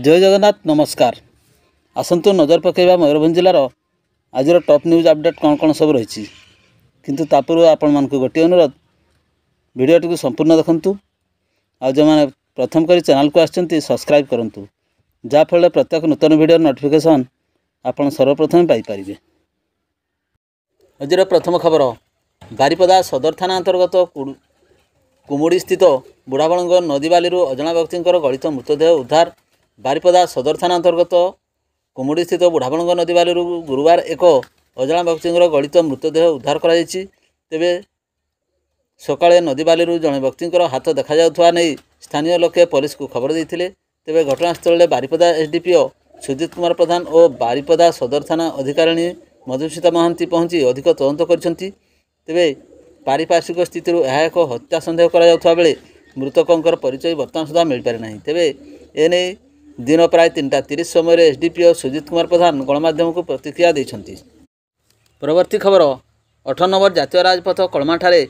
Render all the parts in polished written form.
जय जगन्नाथ नमस्कार। आसतु नजर पकेबा मयूरभंज जिलार आज टॉप न्यूज अपडेट कौन कौन सब रही किंतु तापूर्व आपण मानक गोटे अनुरोध वीडियोटी को संपूर्ण देखंतु आ जो मैंने प्रथम करी चैनल को आछंती सब्सक्राइब करंतु जाफल प्रत्येक नूतन वीडियो नोटिफिकेशन आपण सर्वप्रथम पाई परिबे। आज प्रथम खबर बारिपदा सदर थाना अंतर्गत कुमुड़ी स्थित बुढ़ाबलंग नदी बाली अजना व्यक्ति गलित मृतदेह उद्धार। बारिपदा सदर थाना अंतर्गत कुमुड़ी स्थित बुढ़ाबलंग नदी बाली गुरुवार एक अजना व्यक्ति गलित मृतदेह उद्धार कर तेबे सकाळे नदी बाली जड़े व्यक्ति हाथ देखा जाउथवा नहीं स्थानीय लोके पुलिस को खबर देते। तेबे घटनास्थल में बारिपदा एसडीपीओ सुजित कुमार प्रधान और बारिपदा सदर थाना अधिकारिणी मधुस्मिता महांती पहुंची अधिक तदंत करछंती। तेबे पारिपार्श्विक स्थिति एक हत्या सन्देह करा बेले मृतकों परिचय बर्तमान सुधा मिल पारि नहीं। तेबे एने दिन प्राय 3:30 समय एसडीपीओ सुजित कुमार प्रधान गणमाध्यम को प्रतिक्रिया देछंती। परवर्ती खबर 18 नंबर जातीय राजपथ कलमाठारे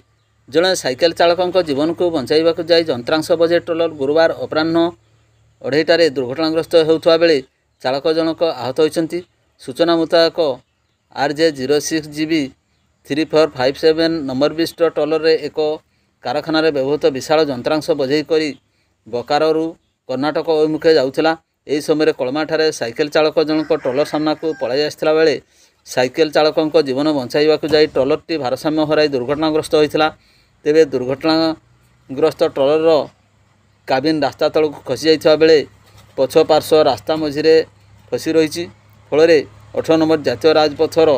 जड़े साइकेल चालकों जीवन को बचाइवाक जाई यंत्रांश बजे ट्रलर गुरुवार अपराह्न 2:30 दुर्घटनाग्रस्त होता बेले चालक जनक आहत होती। सूचना मुताबक RJ06GB 3457 नंबर विशिष्ट ट्रलर एक कारखाना व्यवहृत विशाल यंत्रांश बझे कर बोकारो कर्णाटक अभिमुखे जाऊला। यही समय कलमाठारे साइकेल चालक जनक ट्रलर सामना को पलाई आसला बेले साइकेल चालकों जीवन बचाइवाक जाई ट्रलरटी भारसाम्य हराई दुर्घटनाग्रस्त होता। तेबे दुर्घटनाग्रस्त ट्रलर काबिन रास्ता तल को खसी जाइथिबा बेले पछ पार्श्व रास्ता मझिरे फसी रही फल 18 नंबर जातीय राजपथर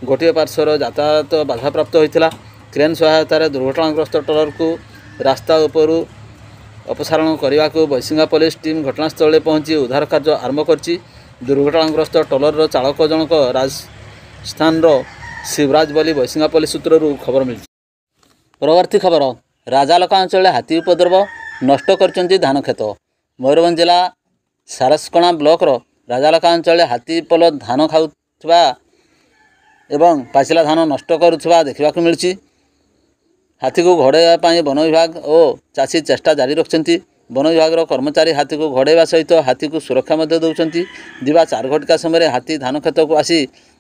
गोटे पार्श्वर यातायात बाधाप्राप्त होता। क्रेन सहायतार दुर्घटनाग्रस्त ट्रलर को रास्ता उपरू अपसारण करने को बैसिंगा पुलिस टीम घटनास्थल में पहुंची उद्धार कार्य आरंभ कर दुर्घटनाग्रस्त ट्रलर चालक जनक राजस्थान शिवराज बोली बैसिंगा पुलिस सूत्रु खबर मिली। परवर्ती खबर राजालका अंचल हाथी उपद्रव नष्ट कर धान खेत। मयूरभंज जिला सारसकणा ब्लॉकर राजालका अंचल हाथी पल धान खाऊवा एवं पाचिला धान नष्ट करुवा देखा मिली। हाथी को घोड़ाई वन विभाग और चाषी चेष्टा जारी रखिंट। वन विभाग कर्मचारी हाथी को घोड़ाइवा सहित हाथी को सुरक्षा दौरान दिवा 4 घटिका समय हाथी धान खेत को आसी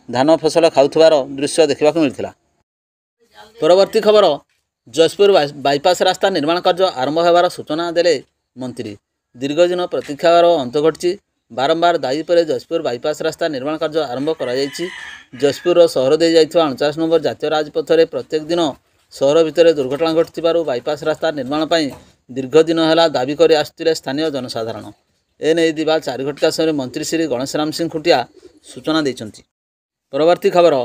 धान फसल खाऊबार दृश्य देखा मिलता। परवर्ती खबर जयपुर बाईपास रास्ता निर्माण कार्य आरंभ होबार सूचना देले मंत्री। दीर्घदिन प्रतीक्षार अंत घटी बारंबार दायी पर जयपुर बाईपास रास्ता निर्माण कार्य आरंभ कर जयपुर सहर दे जाइथिबा 49 नंबर जातीय राजपथ प्रत्येक दिन सहर भितर दुर्घटना घटू बाईपास रास्ता निर्माण पर दीर्घदिन है दाबी कर आसुले स्थानीय जनसाधारण। एने दिवा 4 घटिका समय मंत्री श्री गणेश राम सिंह खुटिया सूचना देछंती। परवर्ती खबर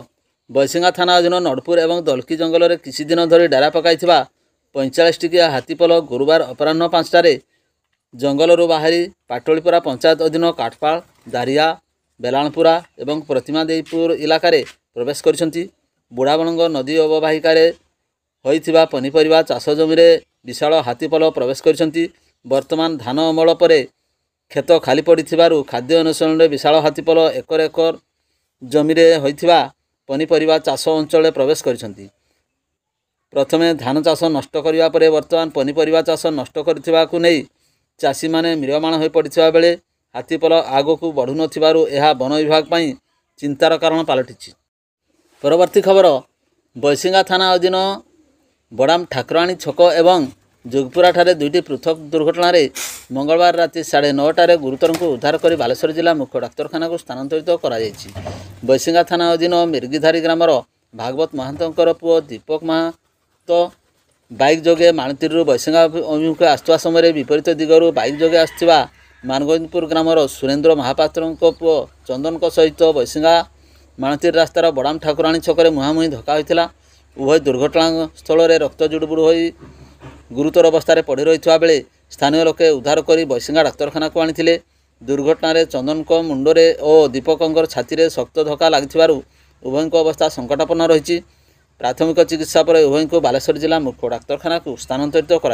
बैसिंगा थाना अधीन नड़पुर एवं दलकी जंगल में किसी दिन धरी डेरा पकाई 45 टिकिया हाथीपल गुरुवार अपराह्न 5टारे जंगलरू बाहरी पाटोलीपुरा पंचायत अधीन काठपाल दारिया बेलाणपुरा एवं प्रतिमा देईपुर इलाकार प्रवेश कर बुढ़ाबलंग नदी अववाहिकार होइथिबा पनीपरिबा चाष जमी विशाल हाथीपल प्रवेश कर वर्तमान धान अमल पर खेत खाली पड़िथिबारु खाद्य अन्वेषण में विशाल हाथीपल एकर एकर जमी होइथिबा पनीपरिबा चाष अंचल प्रवेश कर प्रथमे धान चाष नष्ट करने पर वर्तमान पनीपरिबा चाष नष्ट करथिबा को नहीं चाषी माने म्रियमाण हो पड़िथिबा बेले हाथीपल आग को बढ़ु नथिबारु एहा वन विभाग पई चिंतार कारण पलटिछि। परवर्ती खबर बैसिंगा थाना अधीन बड़ाम ठाकुराणी छक एवं जोगपुरा ठारे 2टी पृथक दुर्घटना मंगलवार राति 9:30 गुरुतर को उद्धार कर बालेश्वर जिला मुख्य डाक्तरखाना को स्थानांतरित कर बैसिंगा थाना अधीन मिर्गीधारी ग्रामर भागवत महांतर पुओ दीपक महातो बाइक जोगे माणतीर बैसिंगा अभिमुखे आसुवा समय विपरीत दिगरू बाइक जोगे आसुवा मानगोविंदपुर ग्रामर सुरेंद्र महापात्र पुओ चंदन सहित बैसिंगा माणतीर रास्तार बड़ाम ठाकुराणी छकरे मुहांमुही धक्का होता। उभय दुर्घटना स्थल में रक्त जुड़बुड़ हो गुरुतर अवस्था पड़ रही बेले स्थानीय लोके उद्धार कर बैसिंगा डाक्तरखाना को आनी। दुर्घटन चंदन मुंडरे और दीपक छाती शक्त धक्का लगी उभय अवस्था संकटापन्न रही। प्राथमिक चिकित्सा पर उभय को बालेश्वर जिला मुख्य डाक्तरखाना को स्थानांतरित कर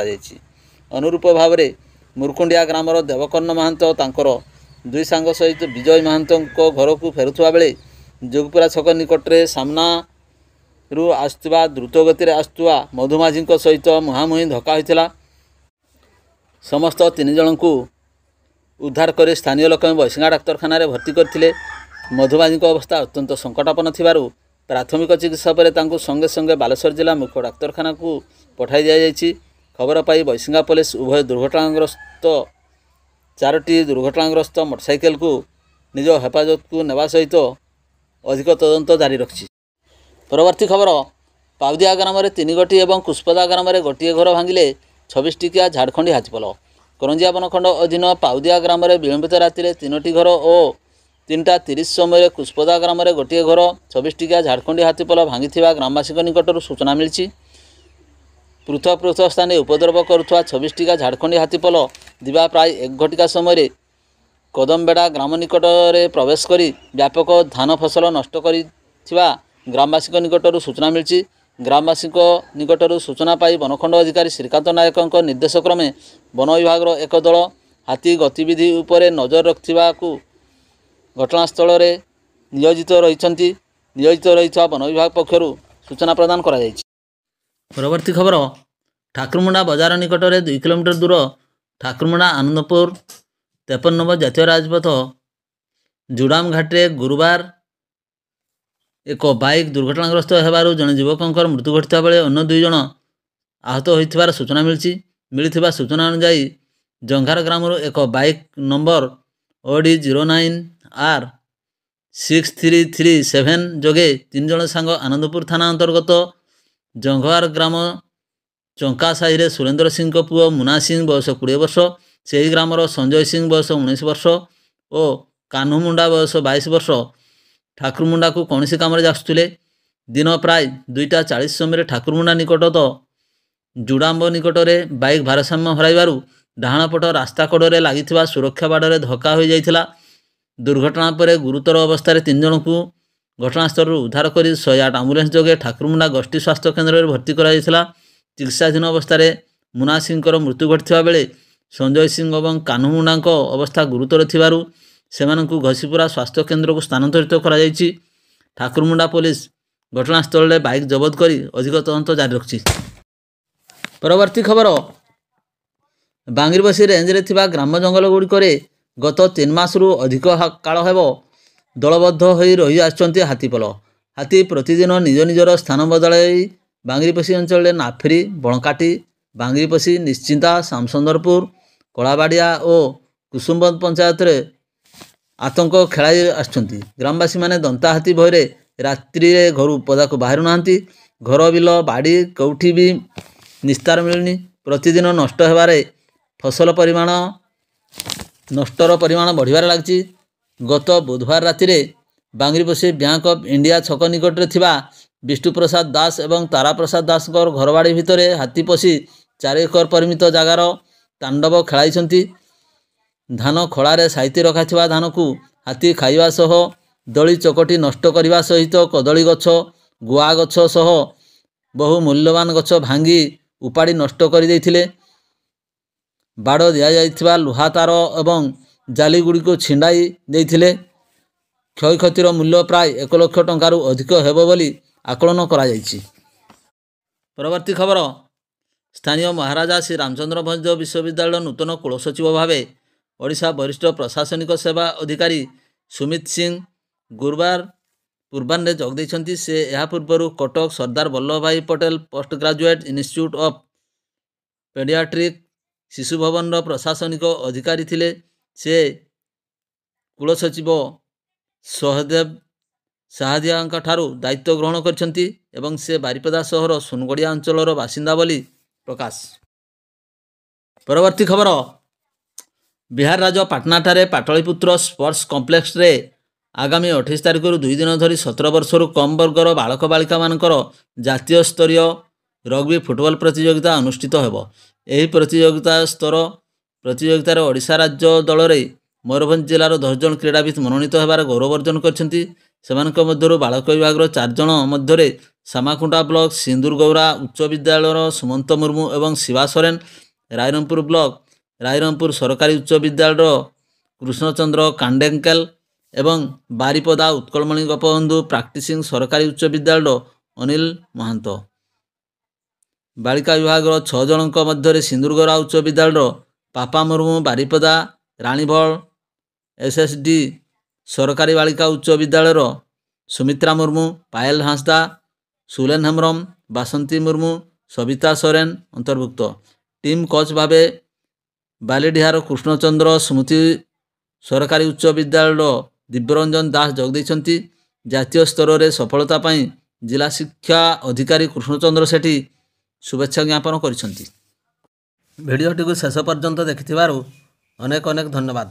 अनुरूप भाव में मुरकुंडिया ग्रामर देवकर्ण महांत तांकर 2 सांग सहित विजय महांत घर को फेरुवा बेले जोगपुरा छक निकटरे सामना आसुवा द्रुत गति आसुवा मधुमाझी सहित मुहांमुही धक्का होता। समस्त 3 जन को उद्धार कर स्थानीय लोक बैसिंगा डाक्तखाना भर्ती करते। मधुबाजी अवस्था अत्यंत संकटापन्न थिबारु प्राथमिक चिकित्सा पर संगे संगे बालेश्वर जिला मुख्य डाक्तखाना को पठाई दिया जायछि। खबर पाई बैसिंगा पुलिस उभय दुर्घटनाग्रस्त 4टी दुर्घटनाग्रस्त मोटरसाइकेल को निज हेफाजत को नेवा सहित अधिक तदंत जारी रखिछि। परवर्ती खबर पाउदिया ग्राम में 3 गोटी और कुष्पदा ग्राम में गोटे घर भांगिले 26 टिकिया झाड़खंडी हाथीपल। करंजिया बनखंड अधीन पाउदिया ग्राम में विलंबित राति 3टी घर और 3:30 समय कुष्पदा ग्राम में गोटे घर 26 टिकिया झाड़खंडी हाथीपल भांगी ग्रामवासी निकटर सूचना मिली। पृथक पृथक स्थान उपद्रव करुवा 26 टिका झाड़खंडी हाथीपल दिवा प्राय 1 घटिका समय कदमबेड़ा ग्राम निकट में प्रवेश कर व्यापक धान फसल नष्ट कर ग्रामवासी निकटर सूचना मिली। ग्रामवासी निकटर सूचना पाई बनखंड अधिकारी श्रीकांत नायक निर्देशक्रमे वन विभाग एक दल हाथी गतिविधि उपर नजर रखा घटनास्थल में नियोजित रही वन विभाग पक्षर सूचना प्रदान करा जायछि। परवर्ती खबर ठाकुरमुंडा बजार निकट में 2 किलोमीटर दूर ठाकुरमुंडा आनंदपुर 53 नंबर जातीय राजपथ जुड़ाम घाटे गुरुवार एक बाइक दुर्घटनाग्रस्त होबारु जड़े युवकर मृत्यु घटिता बेले अन्य 2 जन आहत होइथिबार सूचना मिली। सूचना अनुसार जंघार ग्राम एक बाइक नंबर OD 09R 6337 जोगे 3 जन सांग आनंदपुर थाना अंतर्गत जंघार ग्राम चंका साही सुरेंद्र सिंह को पुओ मुना सिंह बयस 20 वर्ष, से ही ग्रामर संजय सिंह बयस 19 वर्ष और कान्हू मुंडा बयस 22 वर्ष ठाकुरमुंडा को कौन काम आसुले। दिन प्राय 2:40 समय ठाकुरमुंडा निकटत जुड़ाम्ब निकट में बाइक भारसाम्य हराइबारु डाहाण पट रास्ता कड़े लगी सुरक्षा बाड़े धक्का हो जाइथिला। दुर्घटना पर गुरुतर अवस्था 3 जन को घटनास्थल उद्धार कर 108 आम्बुलेंस जोगे ठाकुरमुंडा गोष्ठी स्वास्थ्य केन्द्र में भर्ती कराइथिला। चिकित्साधीन अवस्था मुना सिंह मृत्यु घटिଥିବା बेले संजय सिंह और कान्हूमुंडा अवस्था गुरुतर थिबारु सेमानंकु घसीपुरा स्वास्थ्य केन्द्र को स्थानांतरित करा जायछि। ठाकुरमुंडा पुलिस घटनास्थल में बाइक जबत कर अधिक तदंत जारी रखिछि। परवर्ती खबर बांगिरबसी रेंज रे थिबा ग्राम जंगल गुड़िकरे गत 3 मासरू अधिक काल हेब दलबद्ध होई रही आछंती हाथीपल। हाथी प्रतिदिन निज निजर स्थान बदलाई बांगिरपसी अंचल में नाफेरी बणकाटी बांगिरपसी निश्चिंता सामसुंदरपुर कलाबाड़िया और कुसुमबंद पंचायत रे आतंक खेलाई आछंती। ग्रामवासी माने दंता हाथी भयरे रात्रि घर पदा को बाहर ना घर बिल बाड़ी कौटी भी निस्तार मिलनी। प्रतिदिन नष्ट होबारे फसल परिमाण नष्टर परिमाण बढ़िबार लागछि। गत बुधवार राति बांगिरपसी बैंक ऑफ इंडिया छक निकट थिबा विष्णु प्रसाद दास एवं तारा प्रसाद दास घरबाड़ी भितर हाथी पशि 4 एकर परिमित जगार तांडव खेलाई। धान खड़े साइती रखा धान को हाथी खाइबा सह दली चकटी नष्ट करने सहित कदली गछ गुआ गछ सह बहु मूल्यवान गछ भांगी उपाड़ी नष्ट कर देइथिले। बाड़ दिया जाइथिबा लुहा तार एवं जाली गुड़ी को छिंडाई देइथिले। क्षयक्षतिर मूल्य प्राय 1 लाख टंकार अधिक हेबो बोली आकलन करा जाइछि। परवर्ती खबर स्थानीय महाराजा श्री रामचंद्र भंज विश्वविद्यालय नूतन कुलसचिव भावे ओडिशा वरिष्ठ प्रशासनिक सेवा अधिकारी सुमित सिंह गुरुवार पूर्वाह्ने जोग देइछन्ति। से यह पूर्व कटक सरदार वल्लभ भाई Patel post graduate institute of paediatric शिशु भवन प्रशासनिक अधिकारी थिले। से कुलसचिव सहदेव साहादिया ठारू दायित्व ग्रहण करछन्ति एवं से बारिपदा सहर सुनगड़िया अंचलर बासिंदा बोली प्रकाश। परवर्ती खबर बिहार राज्य पाटनाठारे पाटलिपुत्र स्पोर्ट्स कॉम्प्लेक्स रे आगामी 28 तारिख 2 दिन धरी 17 वर्षर कम वर्गर बालक बालिका मानकर जातीय स्तरीय रग्बी फुटबॉल प्रतियोगिता अनुष्ठित हेबो। एही प्रतियोगिता स्तर प्रतियोगितार ओडिशा राज्य दल रे मयूरभंज जिलार 10 जन क्रीड़ाविद मनोनीत होबार गौरव अर्जन करछन्ति। सेमानक मध्यरु बालक विभाग 4 जन मध्यरे सामाखुंटा ब्लॉक सिंदूर गौरा उच्च विद्यालय सुमंत मुर्मू एवं शिवा सोरेन, रायरंगपुर ब्लॉक रायरंगपुर सरकारी उच्च विद्यालय कृष्णचंद्र कांडेंकेल एवं बारिपदा उत्कलमणि गोपबंधु प्राक्टिसिंग सरकारी उच्च विद्यालय अनिल महांत। बालिका विभाग 6 जनक मध्य सिंदूरगौरा उच्च विद्यालय पापा मुर्मू बारिपदा ରାଣୀବଳ SSD ସରକାରୀ ବାଳିକା ଉଚ୍ଚ ବିଦ୍ୟାଳୟର ସୁମିତ୍ରା ମୁର୍ମୁ, ପାୟଲ ହାଁସଦା, ସୁଲେନ ହେମ୍ବ୍ରମ, ବାସନ୍ତୀ ମୁର୍ମୁ, ସବିତା ସୋରେନ ଅନ୍ତର୍ଭୁକ୍ତ। ଟିମ୍ କୋଚ୍ ଭାବେ ବାଲିଡିହାର କୃଷ୍ଣଚନ୍ଦ୍ର ସ୍ମୃତି ସରକାରୀ ଉଚ୍ଚ ବିଦ୍ୟାଳୟର ଦିବ୍ୟରଞ୍ଜନ ଦାସ ଯୋଗ ଦେଇଛନ୍ତି। ଜାତୀୟ ସ୍ତରରେ ସଫଳତା ପାଇଁ ଜିଲ୍ଲା ଶିକ୍ଷା ଅଧିକାରୀ କୃଷ୍ଣଚନ୍ଦ୍ର ସେଠୀ शुभेच्छा ज्ञापन କରିଛନ୍ତି। ଭିଡ଼ିଓଟିକୁ ଶେଷ ପର୍ଯ୍ୟନ୍ତ ଦେଖିଥିବାରୁ ଅନେକ ଅନେକ ଧନ୍ୟବାଦ।